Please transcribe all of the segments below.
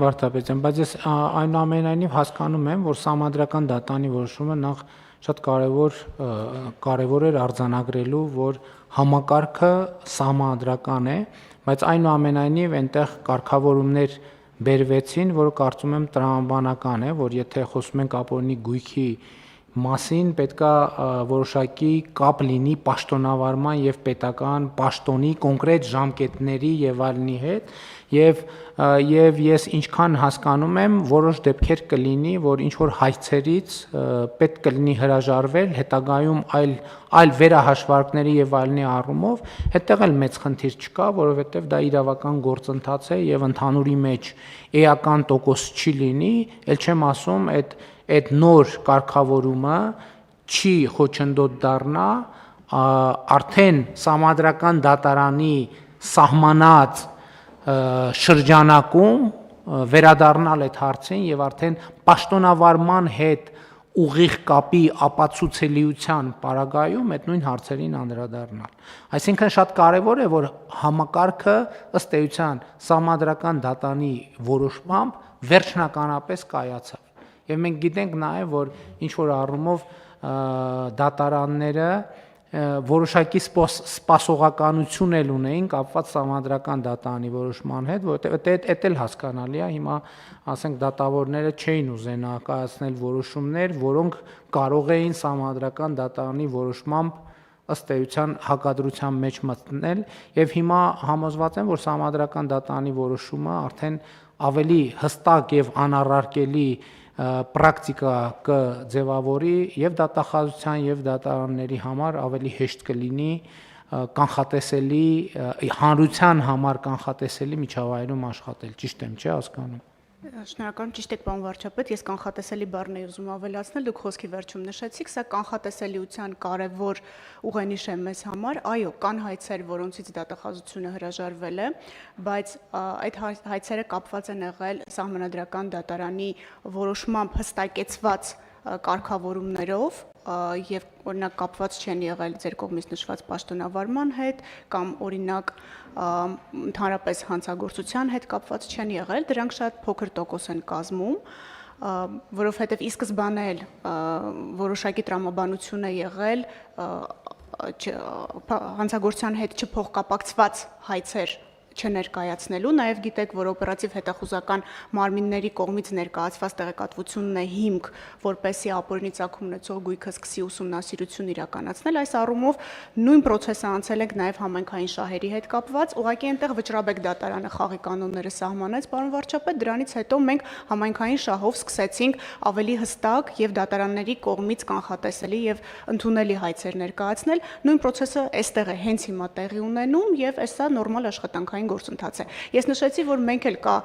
Վարդապետյան, բայց ես այնուամենայնիվ հասկանում եմ, որ սահմանադրական դատանի որոշումը նախ շատ կարևոր էր արձանագրելու, որ համակարգը սահմանադրական է, բայց այնուամենայնիվ այնտեղ կարգավորումներ բերվեցին, որը կարծում եմ տրամաբանական է, որ եթե խոսում ենք ապօրինի գույքի մասին, պետքա որոշակի կապ լինի պաշտոնավարման եւ պետական պաշտոնի կոնկրետ ժամկետների եւ այլնի հետ եւ ես ինչքան հասկանում եմ, որոշ դեպքեր կլինի, որ ինչ որ հայցերից պետք կլինի հրաժարվել, հետագայում այլ վերահաշվարկների եւ այլնի առումով, հետեղ էլ մեծ խնդիր չկա, որովհետեւ դա իրավական գործընթաց է եւ ընդհանուրի մեջ էական տոկոս չի լինի, ել չեմ ասում այդ նոր կարգավորումը չի խոչընդոտ դառնա արդեն սահմանադրական դատարանի սահմանած շրջանակում վերադառնալ այդ հարցին եւ արդեն պաշտոնավարման հետ ուղիղ կապի ապացուցելիության պարագայում այդ նույն հարցերին անդրադառնալ։ Այսինքն շատ կարևոր է, որ համակարգը ըստ էության սահմանադրական դատանի որոշմամբ վերջնականապես կայացավ։ Եվ մենք գիտենք նաև, որ ինչ-որ առումով դատարանները որոշակի սպասողականություն էլ ունեին կապված սահմանադրական դատանի որոշման հետ, որովհետև դա էլ հասկանալի է, հիմա ասենք դատավորները չէին ուզենա կայացնել որոշումներ, որոնք կարող էին սահմանադրական դատարանի որոշմամբ ըստ էության հակադրության մեջ մտնել, եւ հիմա համոզված եմ, որ սահմանադրական դատարանի որոշումը արդեն ավելի հստակ եւ անառարկելի պրակտիկա կձևավորի եւ դատախազության եւ դատարանների համար ավելի հեշտ կլինի կանխատեսելի հանրության համար կանխատեսելի միջավայրում աշխատել, ճիշտ եմ, չէ՞ հասկանում։ Շնորհակալություն, ճիշտ եք, պարոն վարչապետ, ես կանխատեսելի բառն էի ուզում ավելացնել, դուք խոսքի վերջում նշեցիք, սա կանխատեսելիության կարևոր ուղենիշ է մեզ համար, այո, կան հայցեր, որոնցից դատախազությունը հրաժարվել է, բայց այդ հայցերը կապված են եղել սահմանադրական դատարանի որոշմամբ հստակեցված կարգավորումներով եւ օրինակ կապված չեն եղել ձեր կողմից նշված պաշտոնավարման հետ կամ օրինակ ընդհանրապես հանցագործության հետ կապված չեն եղել, դրանք շատ փոքր տոկոս են կազմում, որովհետեւ ի սկզբանե էլ որոշակի տրամաբանություն է եղել հանցագործության հետ չփոխկապակցված հայցեր չներկայացնելու, նաև գիտեք, որ օպերատիվ հետախուզական մարմինների կողմից ներկայացված տեղեկատվությունն է հիմք, որպեսզի ապօրինի ծագում ունեցող գույքը սկսի ուսումնասիրություն իրականացնել, այս առումով նույն process-ը անցել ենք նաև համայնքային շահերի հետ կապված, ուղղակի այնտեղ Վճռաբեկ դատարանը խաղի կանոնները սահմանեց, պարոն վարչապետ, դրանից հետո մենք համայնքային շահով սկսեցինք ավելի հստակ եւ դատարանների կողմից կանխատեսելի եւ ընդունելի հայցեր ներկայացնել, նույն process-ը այստեղ է հենց հիմա տեղի ունենում եւ այսա նորմալ աշխատանքային գործընթաց է։ Ես նշեցի, որ մենք էլ կա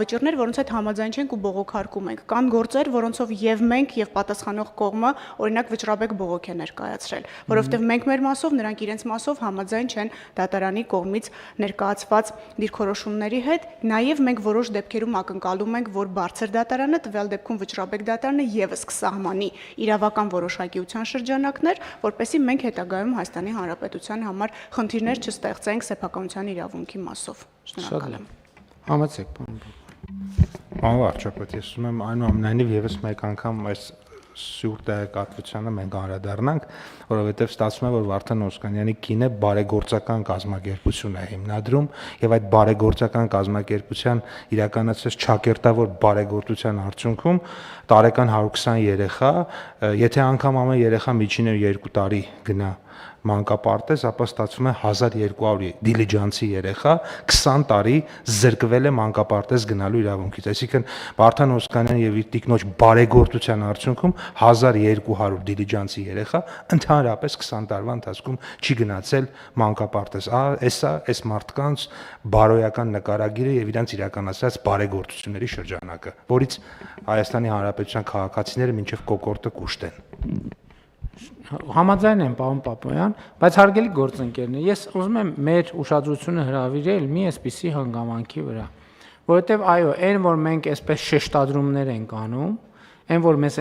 վճիռներ, որոնց հետ համաձայն չենք ու բողոքարկում ենք։ Կան գործեր, որոնցով եւ մենք եւ պատասխանող կողմը, օրինակ Վճռաբեկ բողոք է ներկայացրել, որովհետեւ մենք մեր մասով, նրանք իրենց մասով համաձայն չեն դատարանի կողմից ներկայացված դիրքորոշումների հետ։ Նաեւ մենք որոշ դեպքերում ակնկալում ենք, որ բարձր դատարանը, տվյալ դեպքում Վճռաբեկ դատարանը եւս կսահմանի իրավական որոշակիության շրջանակներ, որպեսզի մենք հետագայում Հայաստանի Հանրապետության համար խնդիրներ չստեղծենք սեփականության իրավունքի մասով։ Շնորհակալ եմ։ Համեցեք, պարոն։ Պարոն վարչապետ, ես ուզում եմ այնուամենայնիվ եւս մեկ անգամ այս սուր տեղեկատվությանը մենք անդրադառնանք, որովհետև ստացվում է, որ Վարդան Օսկանյանի կինը բարեգործական կազմակերպություն է հիմնադրում եւ այդ բարեգործական կազմակերպության իրականացած ճակերտավոր բարեգործության արդյունքում տարեկան 120 երեխա, եթե անգամ ամեն երեխա միջինը 2 տարի գնա մանկապարտեզ, ապա ստացվում է 1200 դիլիջանցի երեխա 20 տարի զրկվել է մանկապարտեզ գնալու իրավունքից։ Այսինքն Վարդան Օսկանյան եւ իր տիկնոջ բարեգործության արդյունքում 1200 դիլիջանցի երեխա ընդհանրապես 20 տարվա ընթացքում չի գնացել մանկապարտեզ։ Այս մարդկանց բարոյական նկարագիրը եւ իրանց իրականացած բարեգործությունների շրջանակը, որից Հայաստանի Հանրապետության քաղաքացիները մինչեւ կոկորտը կուշտ են։ Համաձայն եմ, պարոն Պապոյան, բայց հարգելի գործընկերներ, ես ուզում եմ մեր ուշադրությունը հրավիրել մի այսպիսի հանգամանքի վրա, որովհետև այո, այն որ մենք այսպես շեշտադրումներ ենք անում, այն որ մեզ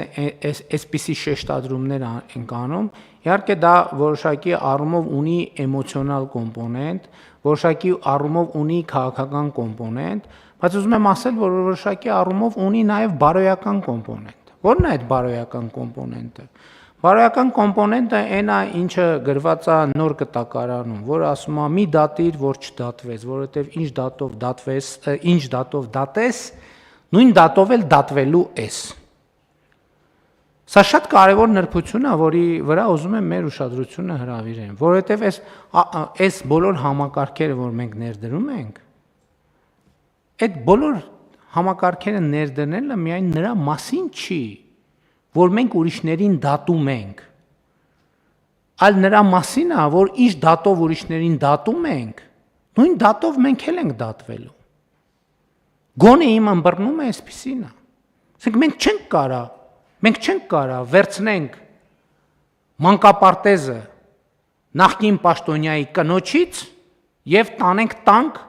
այսպիսի շեշտադրումներ ենք անում, իհարկե դա որոշակի առումով ունի էմոցիոնալ կոմպոնենտ, որոշակի առումով ունի քաղաքական կոմպոնենտ, Բայց ուզում եմ ասել, որ որոշակի առումով ունի նաև բարոյական կոմպոնենտ։ Ո՞րն է այդ բարոյական կոմպոնենտը։ Բարոյական կոմպոնենտը այն է, ինչը գրված է նոր կտակարանում, որը ասում է՝ մի դատիր, որ չդատվես, որովհետև ինչ դատով դատվես, ինչ դատով դատես, նույն դատով էլ դատվելու ես։ Սա շատ կարևոր նրբություն է, որի վրա ուզում եմ մեր ուշադրությունը հրավիրեմ, որովհետև այս բոլոր համակարգերը, որ մենք ներդրում ենք, այդ բոլոր համակարգերը ներդնելը միայն նրա մասին չի, որ մենք ուրիշներին դատում ենք, այլ նրա մասին է, որ ինչ դատով ուրիշներին դատում ենք, նույն դատով մենք էլ ենք դատվելու։ Գոնե իմ ըմբռնումը այսպիսին է։ Ասենք մենք չենք կարա վերցնենք մանկապարտեզը նախկին պաշտոնյայի կնոջից եւ տանենք տանք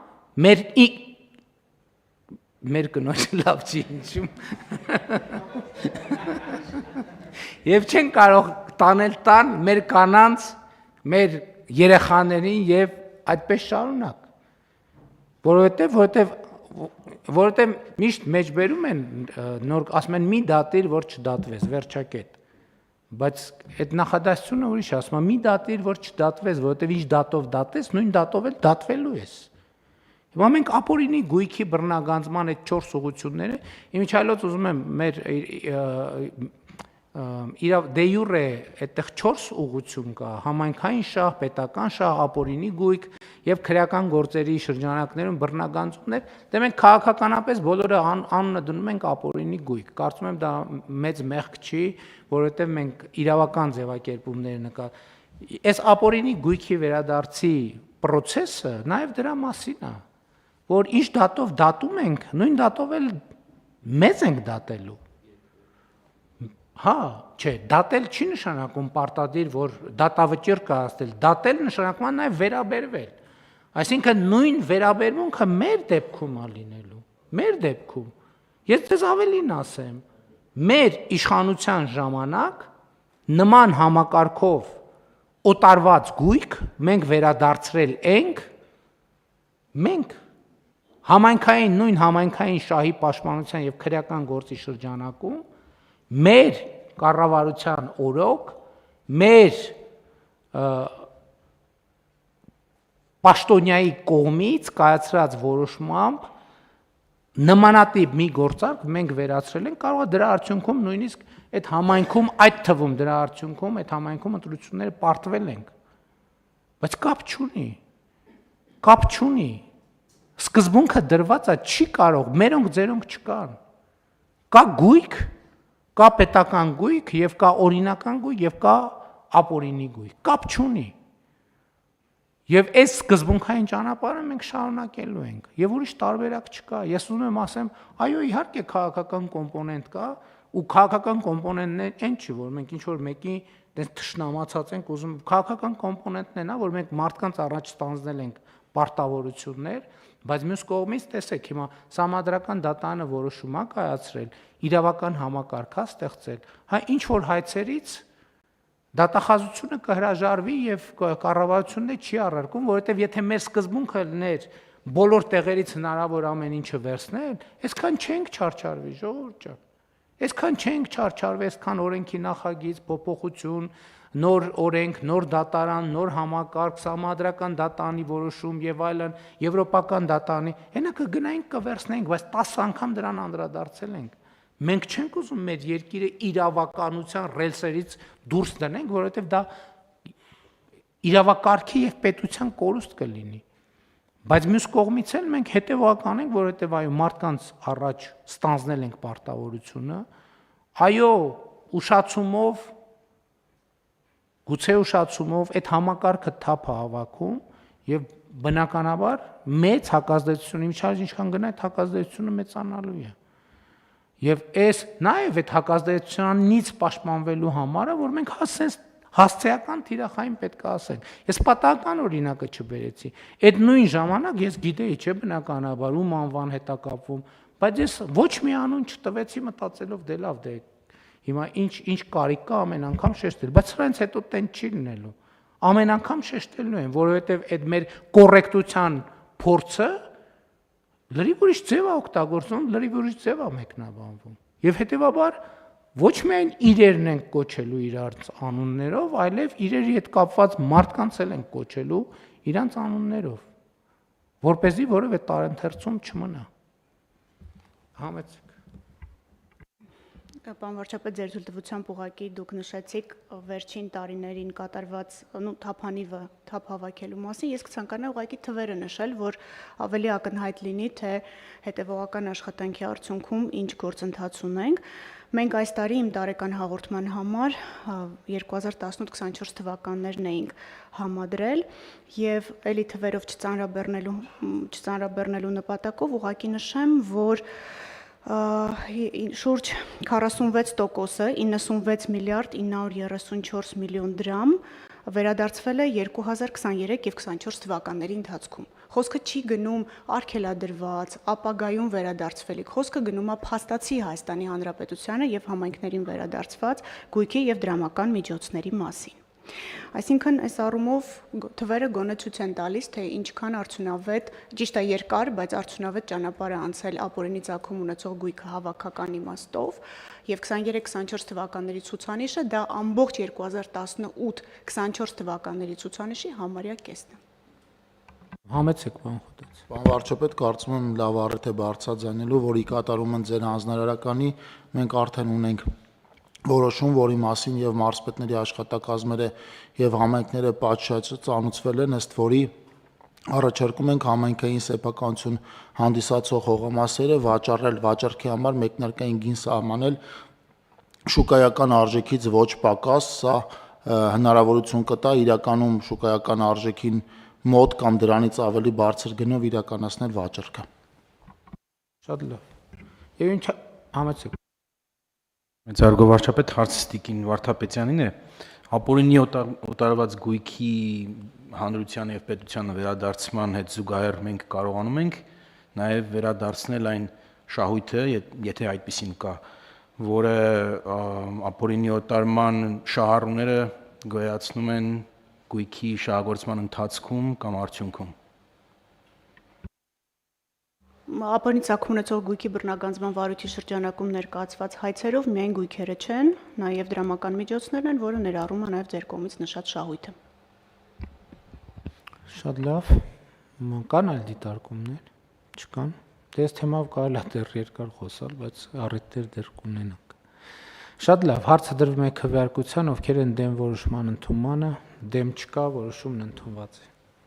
մեր կնոջը լավ չի ինչու։ Եվ չեն կարող տանել տան մեր կանանց, մեր երեխաներին եւ այդպես շարունակ։ Որովհետև միշտ մեջբերում են նոր ասում են մի դատիր, որ չդատվես, վերջակետ։ Բայց այդ նախադասությունը ուրիշ է, ասում է մի դատիր, որ չդատվես, որովհետև ինչ դատով դատես, նույն դատով էլ դատվելու ես։ Հիմա մենք ապօրինի գույքի բռնագանձման այդ 4 ուղղությունները, իմիջիայլոց ուզում եմ մեր դե յուրե այդտեղ 4 ուղղություն կա՝ համայնքային շահ, պետական շահ, ապօրինի գույք եւ քրեական գործերի շրջանակներում բռնագանձումներ, դե մենք քաղաքականապես բոլորը անունը դնում ենք ապօրինի գույք։ Կարծում եմ դա մեծ մեղք չի, որովհետեւ մենք իրավական ձևակերպումներ այս ապօրինի գույքի վերադարձի process-ը նաեւ դրա մասին է, որ ինչ դատով դատում ենք, նույն դատով էլ մեծ ենք դատելու։ Հա, չէ, դատել չի նշանակում պարտադիր, որ դատավճիռ կայացնել, դատել նշանակում է նաև վերաբերվել։ Այսինքն նույն վերաբերմունքը մեր դեպքում է լինելու, մեր դեպքում։ Ես ձեզ ավելին ասեմ, մեր իշխանության ժամանակ նման համակարգով օտարված գույք մենք վերադարձրել ենք նույն համայնքային շահի պաշտպանության եւ քրեական գործի շրջանակում մեր կառավարության օրոք, մեր պաշտոնյայի կողմից կայացրած որոշմամբ նմանատիպ մի գործարք մենք վերացրել ենք, կարող է դրա արդյունքում նույնիսկ այդ համայնքում, այդ թվում դրա արդյունքում այդ համայնքում ընտրությունները պարտվել ենք։ Բայց կապ չունի։ Սկզբունքը դրված է, չի կարող, մերոնք ձերոնք չկան։ Կա գույք, կա պետական գույք, եւ կա օրինական գույք, եւ կա ապօրինի գույք։ Կապ չունի։ Եվ այս սկզբունքային ճանապարհը մենք շարունակելու ենք, եւ ուրիշ տարբերակ չկա։ Ես ուզում եմ ասեմ, այո, իհարկե քաղաքական կոմպոնենտ կա, ու քաղաքական կոմպոնենտն է այն չի, որ մենք ինչ որ մեկի դες թշնամացած ենք ուզում, քաղաքական կոմպոնենտն է նա, որ մենք մարդկանց առաջ ստանձնել ենք պարտավորություններ, բայց մյուս կողմից տեսեք հիմա Սահմանադրական դատարանը որոշում է կայացրել, իրավական համակարգ է ստեղծել, հա ինչ որ հայցերից դատախազությունը կհրաժարվի եւ կառավարությունն չի առարկում, որովհետեւ եթե մեր սկզբունքը լիներ բոլոր տեղերից հնարավոր ամեն ինչը վերցնել, այսքան չենք չարչարվի, ժողովուրդ ջան։ Այսքան չենք չարչարվի, այսքան օրենքի նախագիծ, փոփոխություն, նոր օրենք, նոր դատարան, նոր համակարգ, Սահմանադրական դատարանի որոշում եւ այլն, եվրոպական դատարանի, հենա կգնայինք կվերցնենք, բայց 10 անգամ դրան անդրադարձել ենք։ Մենք չենք ուզում մեր երկիրը իրավականության ռելսերից դուրս դնենք, որովհետեւ դա իրավակարգի եւ պետության կորուստ կլինի։ Բայց մյուս կողմից էլ մենք հետեւական ենք, որովհետեւ այո մարդկանց առաջ ստանձնել ենք պարտավորությունը, այո ուշացումով գուցե ուշացումով այդ համակարգը թափ է հավաքում եւ բնականաբար մեծ հակազդեցություն իմիջիայլոց ինչքան գնա այդ հակազդեցությունը մեծանալու է։ Եվ այս նաեւ այդ հակազդեցությունից պաշտպանվելու համար է, որ մենք հասցեական թիրախային պետք է ասենք։ Ես պատահական օրինակը չբերեցի։ Այդ նույն ժամանակ ես գիտեի, չէ, բնականաբար ում անվան հետ է կապվում, բայց ես ոչ մի անուն չտվեցի մտածելով դե լավ դե հիմա ինչ կարիք կա ամեն անգամ շեշտել, բայց սրանից հետո տեն չի լինելու։ Ամեն անգամ շեշտելու են, որովհետև այդ մեր կոռեկտության փորձը լրիվ ուրիշ ձև է օգտագործում, լրիվ ուրիշ ձև է մեկնաբանվում։ Եվ հետեւաբար ոչ միայն իրերն են կոչելու իրանց անուններով, այլև իրերի հետ կապված մարդկանց էլ են կոչելու իրանց անուններով, որպեսզի որևէ տարընթերցում չմնա։ Համեցեք։ Պարոն վարչապետ, ձեր ցուցադրությամբ ուղղակի դուք նշեցիք վերջին տարիներին կատարված թափանիվը թափ հավաքելու մասին։ Ես կցանկանայի ուղղակի թվերը նշել, որ ավելի ակնհայտ լինի, թե հետևողական աշխատանքի արդյունքում ինչ գործընթաց ունենք։ Մենք այս տարի իմ տարեկան հաղորդման համար 2018-24 թվականներն էինք համադրել եւ ելի թվերով չծանրաբեռնելու նպատակով ուղղակի նշեմ, որ շուրջ 46%-ը 96 միլիարդ 934 միլիոն դրամ վերադարձվել է 2023 եւ 24 թվականների ընթացքում։ Խոսքը չի գնում արգելադրված, ապագայում վերադարձվելիք, խոսքը գնում է փաստացի Հայաստանի Հանրապետությանը եւ համայնքներին վերադարձված գույքի եւ դրամական միջոցների մասին։ Այսինքն այս առումով թվերը գոնե ցույց են տալիս, թե ինչքան արդյունավետ, ճիշտ է երկար, բայց արդյունավետ ճանապարհ է անցել ապօրինի ծագում ունեցող գույքը հավաքական իմաստով եւ 23-24 թվականների ցուցանիշը դա ամբողջ 2018-24 թվականների ցուցանիշի համարյա կեսն է։ Համեցեք, պարոն Խոտաց։ Պարոն վարչապետ, կարծում եմ լավ առիթ է բարձրաձայնելու, որի կատարում են ձեր հանձնարարականի, մենք արդեն ունենք որոշում, որի մասին եւ մարզպետների աշխատակազմերը եւ համայնքները պատշաճ ծանուցվել են, ըստ որի առաջարկում ենք համայնքային սեփականություն հանդիսացող հողամասերը վաճառել վաճառքի համար մեկնարկային գին սահմանել շուկայական արժեքից ոչ պակաս, սա հնարավորություն կտա իրականում շուկայական արժեքին մոտ կամ դրանից ավելի բարձր գնով իրականացնել վաճառքը։ Շատ լավ։ Եվ ինչ համեցեք։ Մեծարգո վարչապետ, հարցը Տիկին Վարդապետյանին է։ Ապօրինի օտարված գույքի հանրության եւ պետությանը վերադարձման հետ զուգահեռ մենք կարողանում ենք նաեւ վերադարձնել այն շահույթը, եթե այդպեսին կա, որը ապօրինի օտարման շահառուները գոյացնում են գույքի շահագործման ընթացքում կամ արդյունքում։ Ապօրինի ծագում ունեցող գույքի բռնագանձման վարույթի շրջանակում ներկայացված հայցերով միայն գույքերը չեն, նաև դրամական միջոցներն են, որը ներառում է նաև ձեր կողմից նշած շահույթը։ Շատ լավ։ Կան այլ դիտարկումներ։ Չկան։ Դե այս թեմայով կարելի է դեռ երկար խոսալ, բայց առիթներ դեռ կունենանք։ Շատ լավ, հարցը դրվում է քվեարկության, ովքեր են դեմ որոշման ընդունմանը, դեմ չկա, որոշումն ընդունված է։